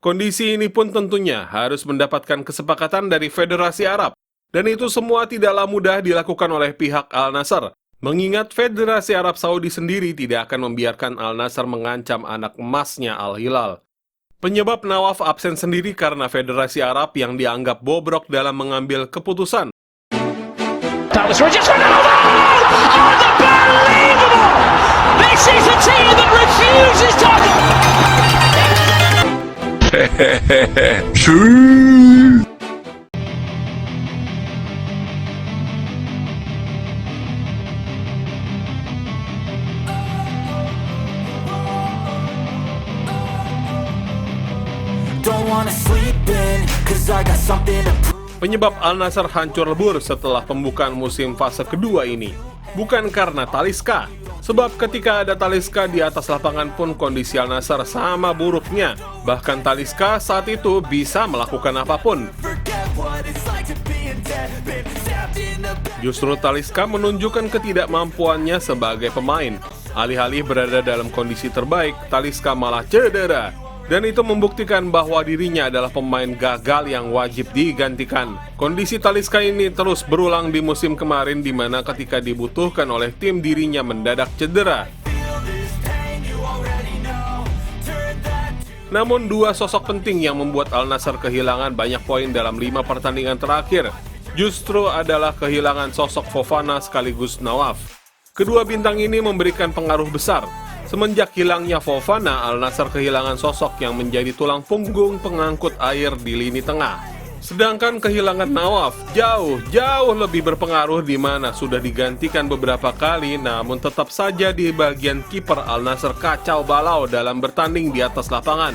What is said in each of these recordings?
Kondisi ini pun tentunya harus mendapatkan kesepakatan dari Federasi Arab, dan itu semua tidaklah mudah dilakukan oleh pihak Al-Nassr, mengingat Federasi Arab Saudi sendiri tidak akan membiarkan Al-Nassr mengancam anak emasnya Al-Hilal. Penyebab Nawaf absen sendiri karena Federasi Arab yang dianggap bobrok dalam mengambil keputusan. That was Rodgers. Ronaldo! Unbelievable! This is a team that refuses to... Don't wanna sleep in, 'cause I got something to prove. Penyebab Al-Nassr hancur lebur setelah pembukaan musim fase kedua ini bukan karena Talisca, sebab ketika ada Talisca di atas lapangan pun kondisi Al-Nassr sama buruknya. Bahkan Talisca saat itu bisa melakukan apapun. Forget what it's like to be in debt, been stabbed in the back. Justru Talisca menunjukkan ketidakmampuannya sebagai pemain. Alih-alih berada dalam kondisi terbaik, Talisca malah cedera. Dan itu membuktikan bahwa dirinya adalah pemain gagal yang wajib digantikan. Kondisi Talisca ini terus berulang di musim kemarin, di mana ketika dibutuhkan oleh tim dirinya mendadak cedera. Namun dua sosok penting yang membuat Al-Nassr kehilangan banyak poin dalam 5 pertandingan terakhir justru adalah kehilangan sosok Fofana sekaligus Nawaf. Kedua bintang ini memberikan pengaruh besar. Semenjak hilangnya Fofana, Al-Nassr kehilangan sosok yang menjadi tulang punggung pengangkut air di lini tengah. Sedangkan kehilangan Nawaf jauh lebih berpengaruh, di mana sudah digantikan beberapa kali, namun tetap saja di bagian kiper Al-Nassr kacau balau dalam bertanding di atas lapangan.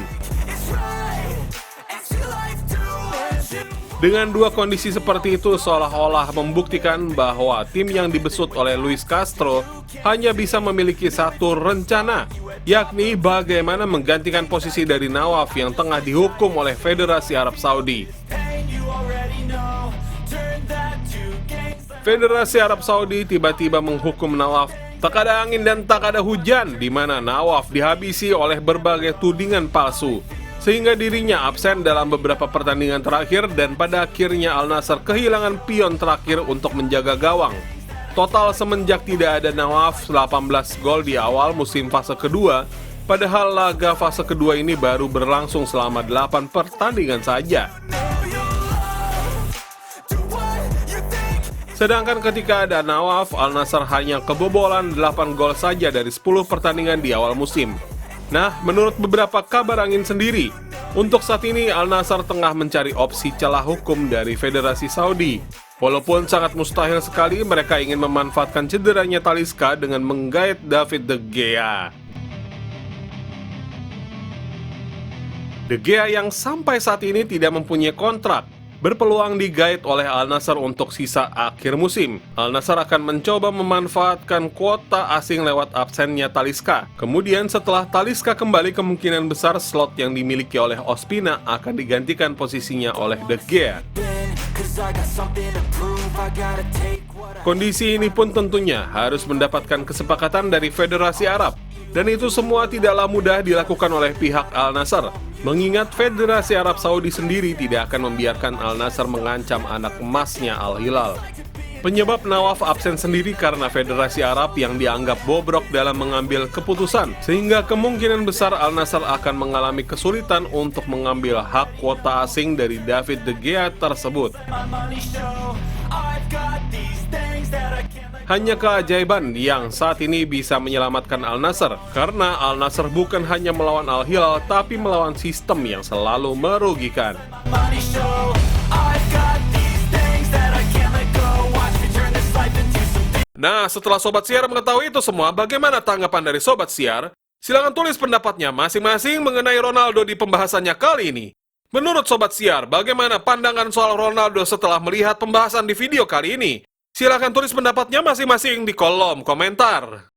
Dengan dua kondisi seperti itu seolah-olah membuktikan bahwa tim yang dibesut oleh Luis Castro hanya bisa memiliki satu rencana, yakni bagaimana menggantikan posisi dari Nawaf yang tengah dihukum oleh Federasi Arab Saudi. Federasi Arab Saudi tiba-tiba menghukum Nawaf tak ada angin dan tak ada hujan, di mana Nawaf dihabisi oleh berbagai tudingan palsu, sehingga dirinya absen dalam beberapa pertandingan terakhir, dan pada akhirnya Al-Nassr kehilangan pion terakhir untuk menjaga gawang. Total semenjak tidak ada Nawaf, 18 gol di awal musim fase kedua, padahal laga fase kedua ini baru berlangsung selama 8 pertandingan saja. Sedangkan ketika ada Nawaf, Al-Nassr hanya kebobolan 8 gol saja dari 10 pertandingan di awal musim. Nah, menurut beberapa kabar angin sendiri, untuk saat ini Al-Nassr tengah mencari opsi celah hukum dari Federasi Saudi. Walaupun sangat mustahil sekali, mereka ingin memanfaatkan cederanya Talisca dengan menggait David De Gea. De Gea yang sampai saat ini tidak mempunyai kontrak, berpeluang digait oleh Al-Nassr untuk sisa akhir musim. Al-Nassr akan mencoba memanfaatkan kuota asing lewat absennya Talisca. Kemudian setelah Talisca kembali, kemungkinan besar slot yang dimiliki oleh Ospina akan digantikan posisinya oleh De Gea. Kondisi ini pun tentunya harus mendapatkan kesepakatan dari Federasi Arab. Dan itu semua tidaklah mudah dilakukan oleh pihak Al-Nassr, mengingat Federasi Arab Saudi sendiri tidak akan membiarkan Al-Nassr mengancam anak emasnya Al-Hilal. Penyebab Nawaf absen sendiri karena Federasi Arab yang dianggap bobrok dalam mengambil keputusan, sehingga kemungkinan besar Al-Nassr akan mengalami kesulitan untuk mengambil hak kuota asing dari David De Gea tersebut. Hanya keajaiban yang saat ini bisa menyelamatkan Al-Nassr, karena Al-Nassr bukan hanya melawan Al-Hilal, tapi melawan sistem yang selalu merugikan. Nah, setelah Sobat Siar mengetahui itu semua, bagaimana tanggapan dari Sobat Siar? Silahkan tulis pendapatnya masing-masing mengenai Ronaldo di pembahasannya kali ini. Menurut Sobat Siar, bagaimana pandangan soal Ronaldo setelah melihat pembahasan di video kali ini? Silahkan tulis pendapatnya masing-masing di kolom komentar.